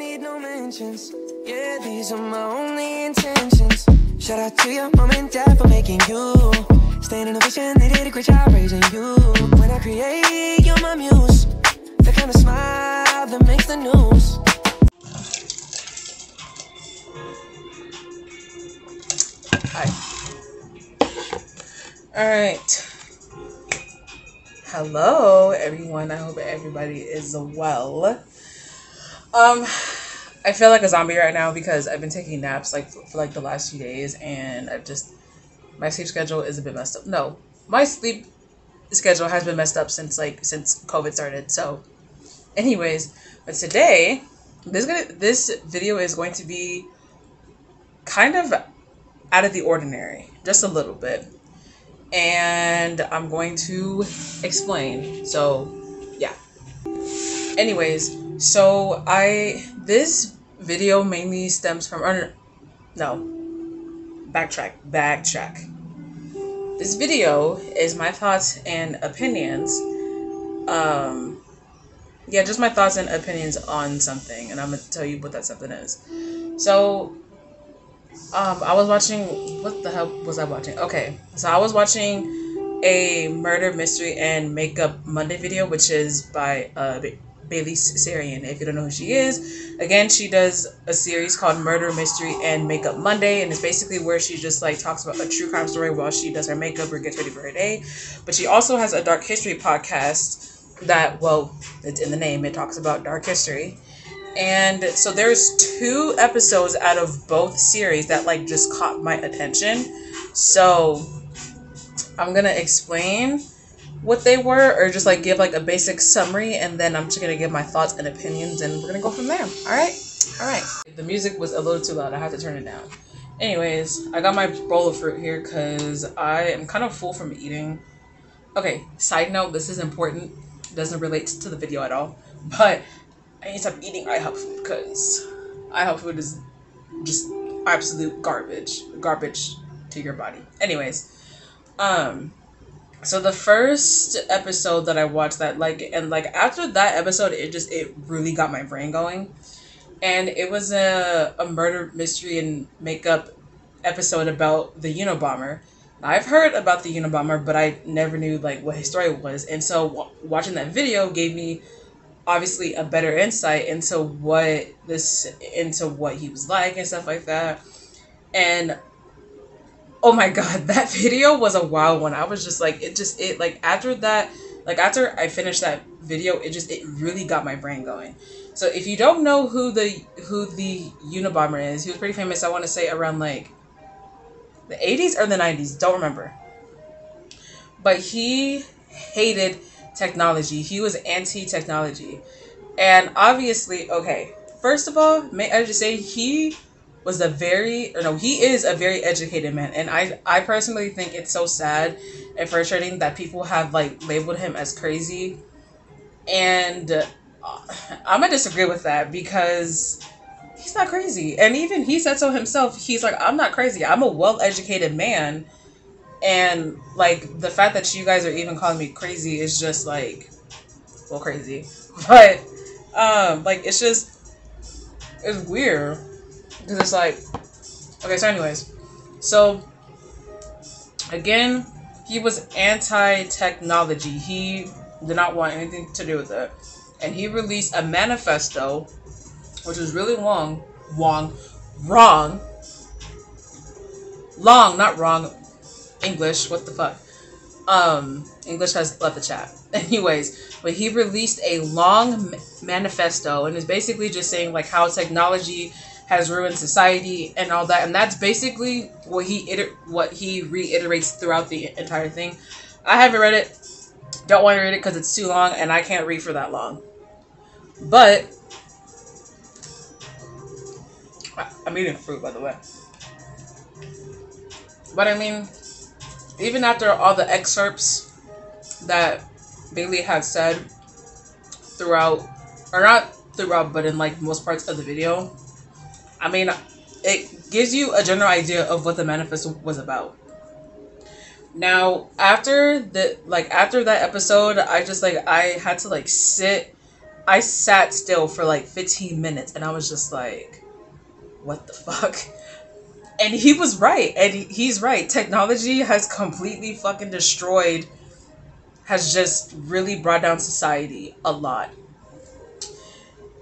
need no mentions. Yeah, these are my only intentions. Shout out to your mom and dad for making you. Staying in a vision, they did a great job raising you. When I create, you're my muse. The kind of smile that makes the news. Hi. Alright. Hello, everyone. I hope everybody is well. I feel like a zombie right now because I've been taking naps for the last few days, and my sleep schedule is a bit messed up. No, my sleep schedule has been messed up since COVID started. So, anyways, but today this video is going to be kind of out of the ordinary, just a little bit, and I'm going to explain. So, yeah. Anyways, so this video mainly stems from, backtrack. This video is my thoughts and opinions. Yeah, just my thoughts and opinions on something, and I'm gonna tell you what that something is. So, I was watching, what the hell was I watching? Okay, so I was watching a murder, mystery, and makeup Monday video, which is by Bailey Sarian. If you don't know who she is, again, she does a series called Murder, Mystery, and Makeup Monday, and it's basically where she just talks about a true crime story while she does her makeup or gets ready for her day. But she also has a dark history podcast that, well, it's in the name, it talks about dark history. And so there's 2 episodes out of both series that just caught my attention. So I'm gonna explain what they were, or just give a basic summary, and then I'm just gonna give my thoughts and opinions, and we're gonna go from there. All right. The music was a little too loud. I had to turn it down. Anyways, I got my bowl of fruit here because I am kind of full from eating. Okay, side note, this is important. It doesn't relate to the video at all, but I need to stop eating IHOP food because IHOP food is just absolute garbage to your body. Anyways, so the first episode that I watched that after that episode, it really got my brain going, and it was a murder, mystery, and makeup episode about the Unabomber. I've heard about the Unabomber, but I never knew what his story was, and so watching that video gave me obviously a better insight into what he was like and stuff like that. And oh my god, that video was a wild one. I was just after I finished that video, it really got my brain going. So if you don't know who the Unabomber is, he was pretty famous, I want to say around the 80s or the 90s, don't remember. But he hated technology. He was anti-technology. And obviously, okay, first of all, may I just say he is a very educated man. And I personally think it's so sad and frustrating that people have labeled him as crazy. And I'm gonna disagree with that because he's not crazy. And even he said so himself. He's like, I'm not crazy. I'm a well-educated man. And the fact that you guys are even calling me crazy is just crazy. But it's weird because it's okay. So anyways, so again, he was anti-technology. He did not want anything to do with it, and he released a manifesto, which was really long, not wrong. English, what the fuck? English has left the chat. Anyways, but he released a long manifesto, and it's basically just saying how technology has ruined society and all that, and that's basically what he reiterates throughout the entire thing. I haven't read it. Don't want to read it because it's too long, and I can't read for that long. But I'm eating fruit, by the way. But I mean, even after all the excerpts that Bailey had said throughout, or not throughout, but in most parts of the video, I mean, it gives you a general idea of what the manifesto was about. Now, after that episode, I just I had to sit I sat still for like 15 minutes and I was just like, what the fuck? And he was right. And he's right. Technology has completely fucking destroyed, has just really brought down society a lot.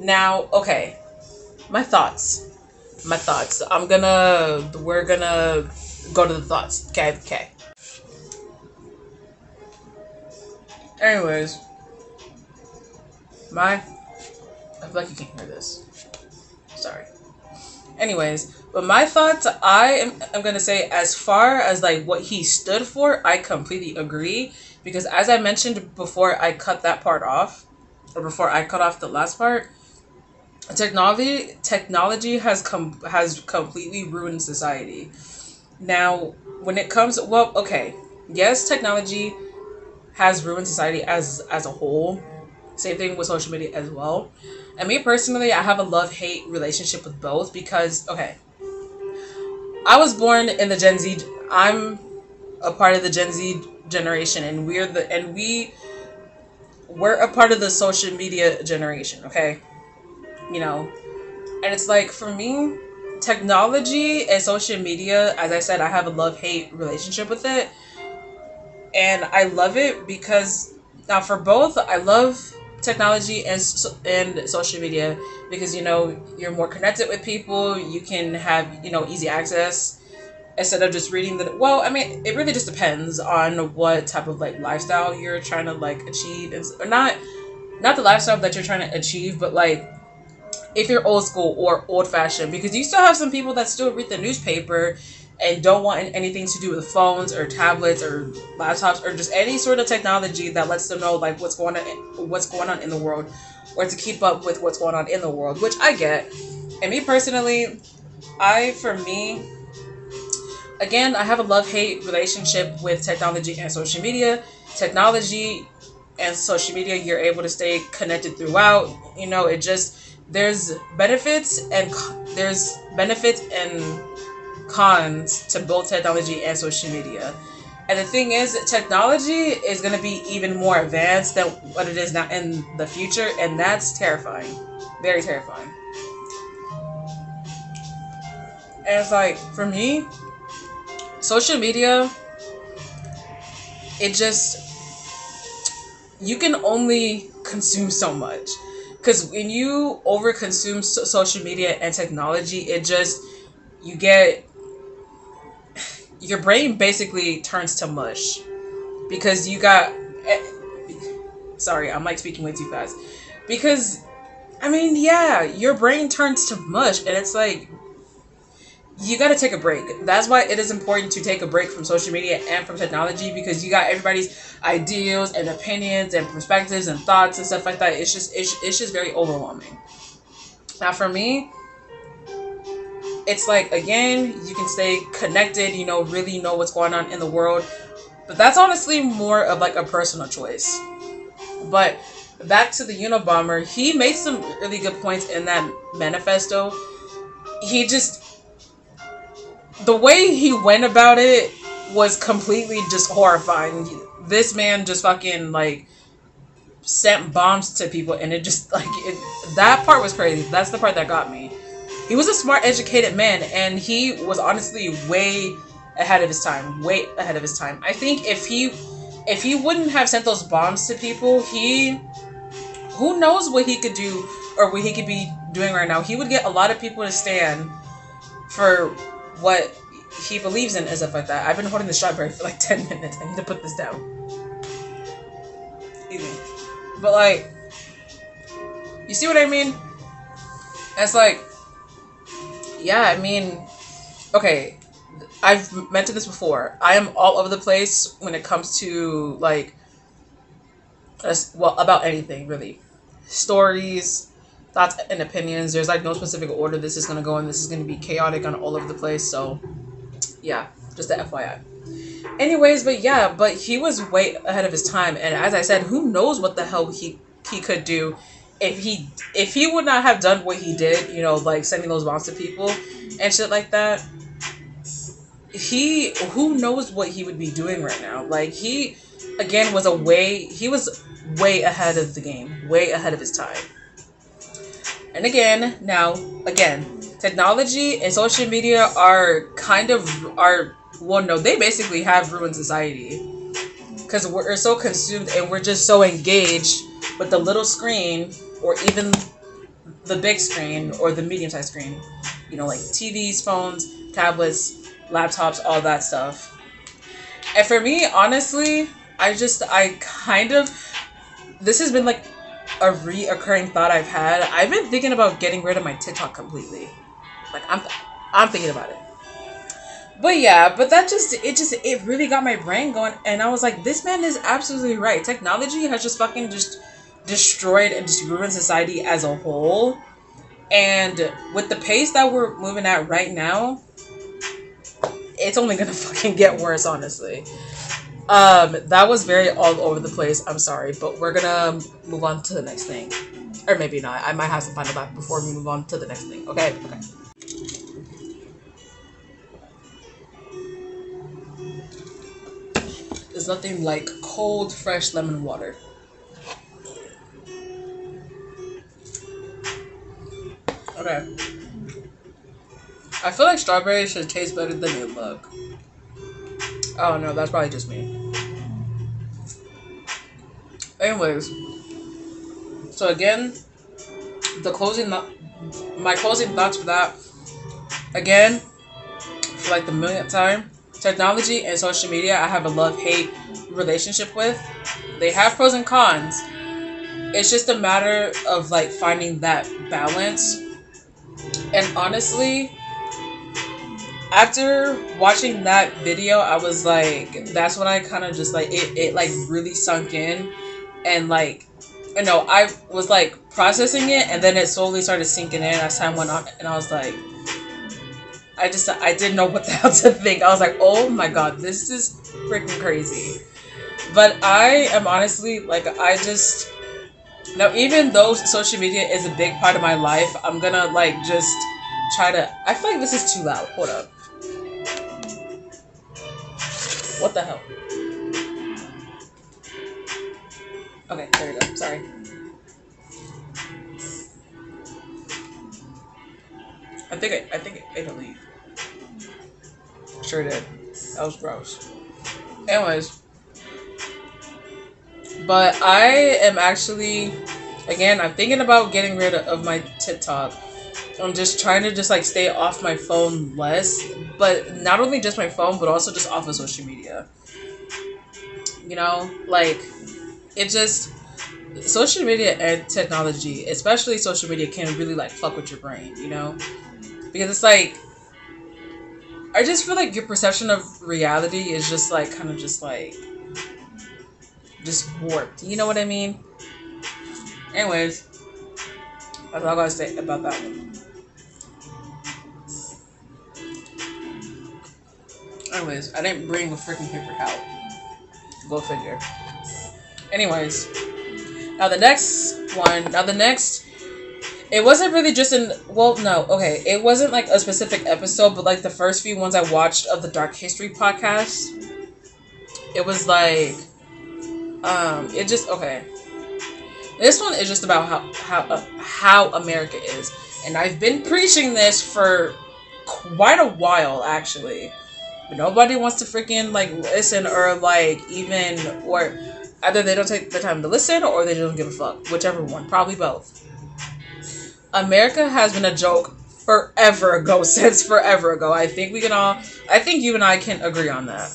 Now, okay, my thoughts. We're gonna go to the thoughts. Okay. Anyways, I feel like you can't hear this. Sorry. Anyways, but my thoughts, I'm gonna say, as far as like what he stood for, I completely agree. Because as I mentioned before I cut that part off, or before I cut off the last part, technology has completely ruined society. Now, when it comes, well, okay, yes, technology has ruined society as a whole. Same thing with social media as well. And me personally, I have a love-hate relationship with both because, okay, I was born in the Gen Z. I'm a part of the Gen Z generation, and we're a part of the social media generation, okay? You know, and it's like, for me, technology and social media, as I said, I have a love-hate relationship with it. And I love it because, now for both, I love technology and social media because, you know, you're more connected with people. You can have, you know, easy access instead of just reading the, well, I mean, it really just depends on what type of like lifestyle you're trying to like achieve, or not the lifestyle that you're trying to achieve, but like if you're old school or old fashioned, because you still have some people that still read the newspaper and don't want anything to do with phones or tablets or laptops or just any sort of technology that lets them know like what's going on in the world, or to keep up with what's going on in the world, which I get. And me personally, again, I have a love-hate relationship with technology and social media. Technology and social media, you're able to stay connected throughout. You know, it just, there's benefits and cons to both technology and social media. And the thing is, technology is going to be even more advanced than what it is now in the future, and that's terrifying. Very terrifying. And it's like, for me, social media, it just, you can only consume so much. Because when you overconsume social media and technology, it just, you get, your brain basically turns to mush. Because you got, sorry, I'm like speaking way too fast. Because, I mean, yeah, your brain turns to mush, and it's like, you gotta take a break. That's why it is important to take a break from social media and from technology, because you got everybody's ideals and opinions and perspectives and thoughts and stuff like that. It's just very overwhelming. Now for me, it's like, again, you can stay connected, you know, really know what's going on in the world. But that's honestly more of like a personal choice. But back to the Unabomber, he made some really good points in that manifesto. He just, the way he went about it was completely just horrifying. This man just fucking like sent bombs to people, and it just like, that part was crazy. That's the part that got me. He was a smart, educated man, and he was honestly way ahead of his time. Way ahead of his time. I think if he wouldn't have sent those bombs to people, who knows what he could do or what he could be doing right now. He would get a lot of people to stand for what he believes in and stuff like that. I've been holding the strawberry for like 10 minutes. I need to put this down. Easy. But like, you see what I mean? It's like, yeah, I mean, okay, I've mentioned this before. I am all over the place when it comes to like, well, about anything really. Stories, thoughts, and opinions. There's like no specific order this is going to go in. This is going to be chaotic and all over the place. So yeah, just the FYI. Anyways, but he was way ahead of his time. And as I said, who knows what the hell he could do if he would not have done what he did, you know, like sending those bombs to people and shit like that. Who knows what he would be doing right now. Like, he, again, he was way ahead of the game, way ahead of its time. And again, technology and social media they basically have ruined society. Because we're so consumed and we're just so engaged with the little screen, or even the big screen or the medium-sized screen. You know, like TVs, phones, tablets, laptops, all that stuff. And for me, honestly, this has been like a reoccurring thought I've had. I've been thinking about getting rid of my TikTok completely. Like, I'm thinking about it. But yeah, but it really got my brain going, and I was like, this man is absolutely right. Technology has just fucking just destroyed and just ruined society as a whole. And with the pace that we're moving at right now, it's only gonna fucking get worse, honestly. That was very all over the place. I'm sorry, but we're gonna move on to the next thing. Or maybe not. I might have some final thought before we move on to the next thing. Okay. There's nothing like cold, fresh lemon water. Okay. I feel like strawberries should taste better than they look. Oh no, that's probably just me. Anyways, so again, my closing thoughts for that. Again, for like the millionth time, technology and social media, I have a love-hate relationship with. They have pros and cons. It's just a matter of like finding that balance. And honestly, after watching that video, I was like, that's when I kind of just like, it like really sunk in. And like, you know, I was like processing it, and then it slowly started sinking in as time went on. And I was like, I didn't know what the hell to think. I was like, oh my god, this is freaking crazy. But I am honestly, like, now even though social media is a big part of my life, I'm gonna like just try to, I feel like this is too loud. Hold up. What the hell? Okay, there we go. Sorry. I think it ate a leaf. Sure did. That was gross. Anyways. But I am actually, again, I'm thinking about getting rid of my TikTok. I'm just trying to just like stay off my phone less. But not only just my phone, but also just off of social media. You know, like, it just, social media and technology, especially social media, can really like fuck with your brain, you know? Because it's like, I just feel like your perception of reality is just like, kind of just like, just warped. You know what I mean? Anyways, that's all I gotta say about that one. Anyways, I didn't bring a freaking paper towel. Go figure. Anyways, now the next, it wasn't really just it wasn't like a specific episode, but like the first few ones I watched of the Dark History podcast, it was like, this one is just about how America is, and I've been preaching this for quite a while actually, but nobody wants to freaking like listen, or like even, or either they don't take the time to listen or they don't give a fuck, whichever one, probably both. America has been a joke forever ago, since forever ago. I think you and I can agree on that.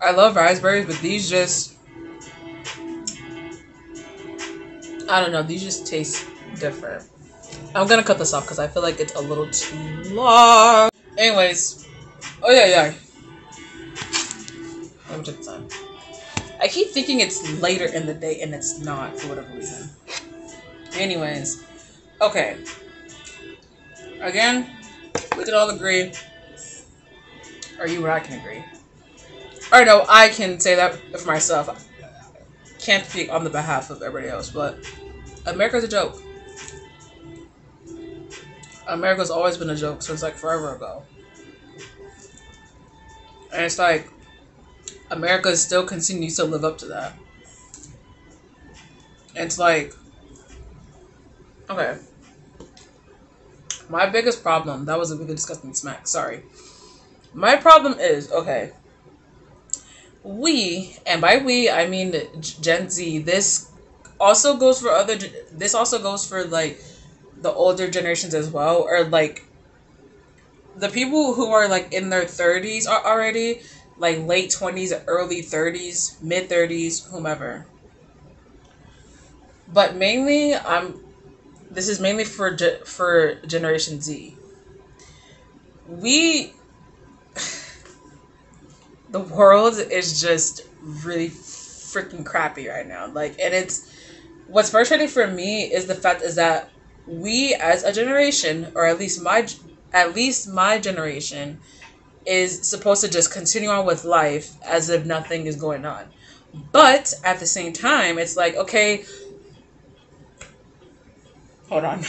I love raspberries, but these just, I don't know, these just taste different. I'm gonna cut this off because I feel like it's a little too long. Anyways, oh yeah. Let me check the time. I keep thinking it's later in the day, and it's not, for whatever reason. Anyways, okay. Again, we can all agree, or you and I can agree. Or no, I can say that for myself. I can't speak on the behalf of everybody else, but America's a joke. America's always been a joke since like forever ago. And it's like, America still continues to live up to that. It's like, okay, my biggest problem, that was a really disgusting smack, sorry. My problem is, okay, we, and by we, I mean Gen Z, this also goes for this also goes for, like, the older generations as well, or, like, the people who are, like, in their 30s already, like, late 20s, early 30s, mid 30s, whomever. But mainly, this is mainly for Generation Z. We The world is just really freaking crappy right now. Like, and it's what's frustrating for me is the fact is that we as a generation, or at least my generation, is supposed to just continue on with life as if nothing is going on. But at the same time, it's like, okay, hold on.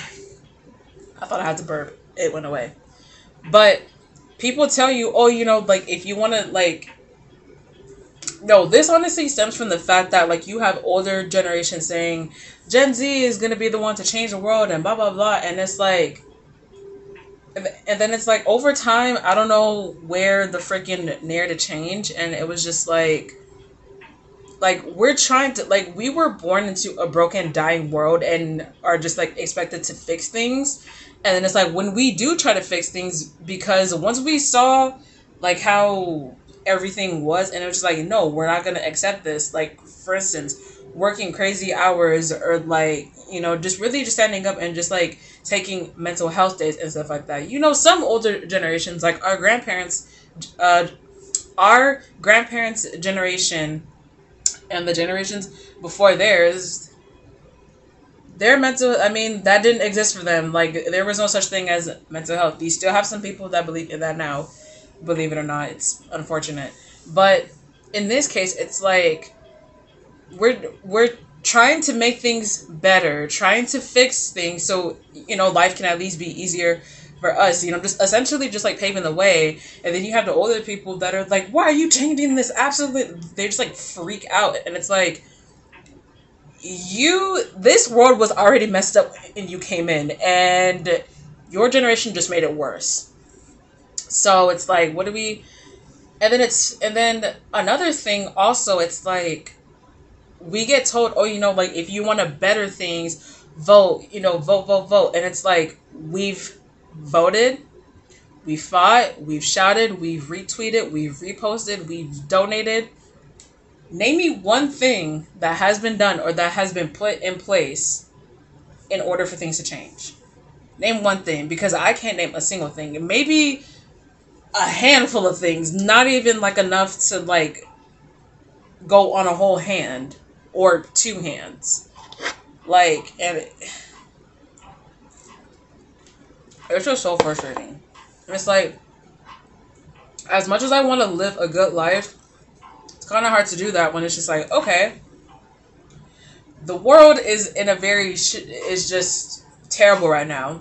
I thought I had to burp. It went away. But people tell you, oh, like, if you want to, like, no, this honestly stems from the fact that, like, you have older generations saying Gen Z is going to be the one to change the world and blah, blah, blah. And it's like, and then it's like, over time, I don't know where the freaking narrative changed. And it was just like, we're trying to, like, we were born into a broken, dying world and are just, like, expected to fix things. And then it's like, when we do try to fix things, because once we saw, like, how everything was, and it was just like, no, we're not going to accept this. Like, for instance, working crazy hours, or, like, just really just standing up and just, like, taking mental health days and stuff like that. Some older generations, like our grandparents generation, and the generations before theirs, their mental, I mean, that didn't exist for them. Like, there was no such thing as mental health. You still have some people that believe in that now, believe it or not. It's unfortunate. But in this case, it's like, we're trying to make things better, trying to fix things so, life can at least be easier for us, just essentially just, like, paving the way. And then you have the older people that are like, why are you changing this? Absolutely. They just, like, freak out. And it's like, this world was already messed up and you came in, and your generation just made it worse. So it's like, what do we, and then another thing also, it's like, we get told, oh, like, if you want to better things, vote, vote. And it's like, we've voted, we fought, we've shouted, we've retweeted, we've reposted, we've donated. Name me one thing that has been done or that has been put in place in order for things to change. Name one thing, because I can't name a single thing. Maybe a handful of things, not even, like, enough to, like, go on a whole hand or two hands. Like, and it's just so frustrating. It's like, as much as I want to live a good life, it's kind of hard to do that when it's just like, okay, the world is in a is just terrible right now,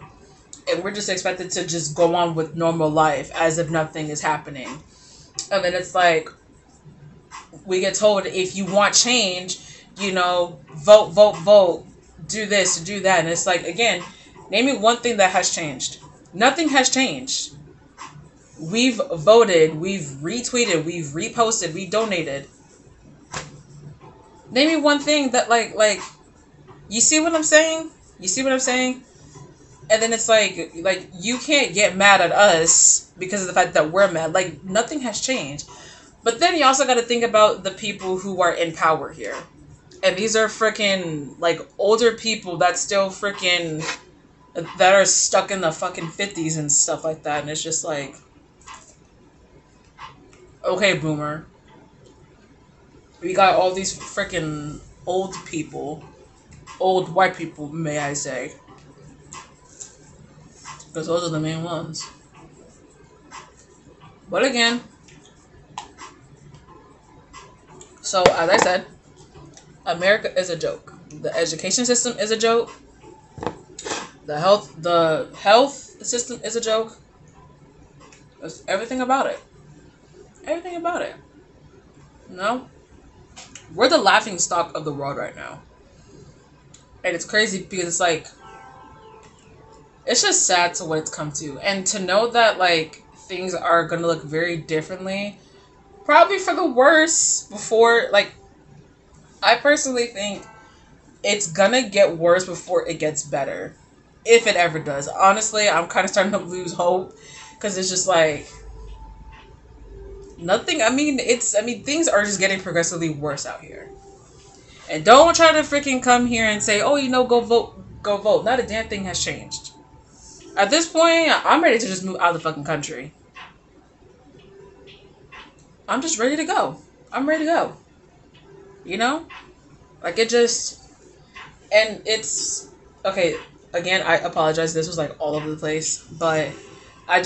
and we're just expected to just go on with normal life as if nothing is happening. And then it's like, we get told, if you want change, vote, do this, do that. And it's like, again, name me one thing that has changed. Nothing has changed. We've voted, we've retweeted, we've reposted, we donated. Name me one thing that, like, you see what I'm saying? And then it's like, you can't get mad at us because of the fact that we're mad. Like, nothing has changed. But then you also got to think about the people who are in power here. And these are freaking, like, older people that still freaking, that are stuck in the fucking 50s and stuff like that. And it's just like, okay, boomer. We got all these freaking old people. Old white people, may I say. Because those are the main ones. But again, so as I said, America is a joke. The education system is a joke. The health system is a joke. That's everything about it. Everything about it. You know? We're the laughing stock of the world right now. And it's crazy because it's like, it's just sad to what it's come to. And to know that, like, things are going to look very differently, probably for the worse before, like, I personally think it's going to get worse before it gets better. If it ever does. Honestly, I'm kind of starting to lose hope because it's just like, nothing. I mean, things are just getting progressively worse out here. And don't try to freaking come here and say, oh, go vote, go vote. Not a damn thing has changed. At this point, I'm ready to just move out of the fucking country. I'm just ready to go. I'm ready to go. You know? Like, it just... And it's... Okay, again, I apologize. This was, like, all over the place. But I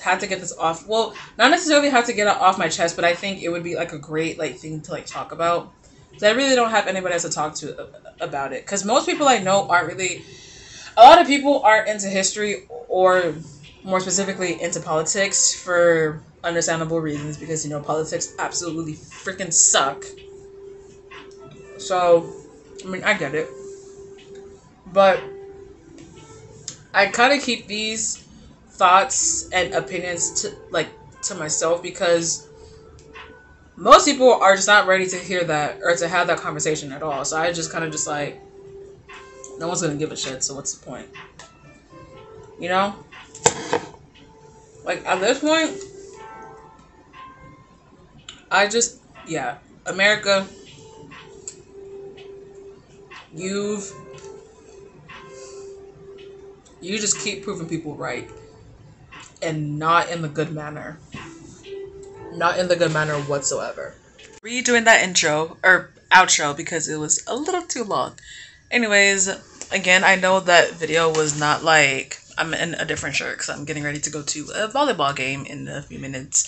had to get this off. Well, not necessarily have to get it off my chest, but I think it would be, like, a great, like, thing to, like, talk about. So I really don't have anybody else to talk to about it. Because most people I know aren't really... A lot of people aren't into history or more specifically into politics for understandable reasons because, politics absolutely freaking suck. So, I mean, I get it. But I kind of keep these thoughts and opinions to myself because most people are just not ready to hear that or to have that conversation at all. So I just kind of just like, no one's going to give a shit, so what's the point? You know? Like, at this point, America, you just keep proving people right. And not in the good manner. Not in the good manner whatsoever. Redoing that intro, or outro, because it was a little too long. Anyways, again, I know that video was not like... I'm in a different shirt because I'm getting ready to go to a volleyball game in a few minutes.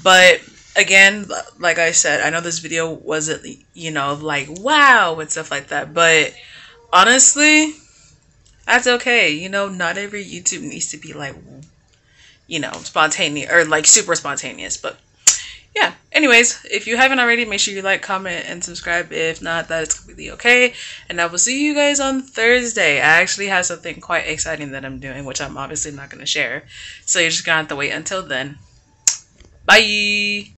But, again, like I said, I know this video wasn't, like, wow, and stuff like that. But, honestly, that's okay. Not every YouTube needs to be, like, spontaneous, or, like, super spontaneous. But, yeah, anyways, if you haven't already, make sure you like, comment, and subscribe. If not, that is completely okay. And I will see you guys on Thursday. I actually have something quite exciting that I'm doing, which I'm obviously not going to share. So you're just going to have to wait until then. Bye!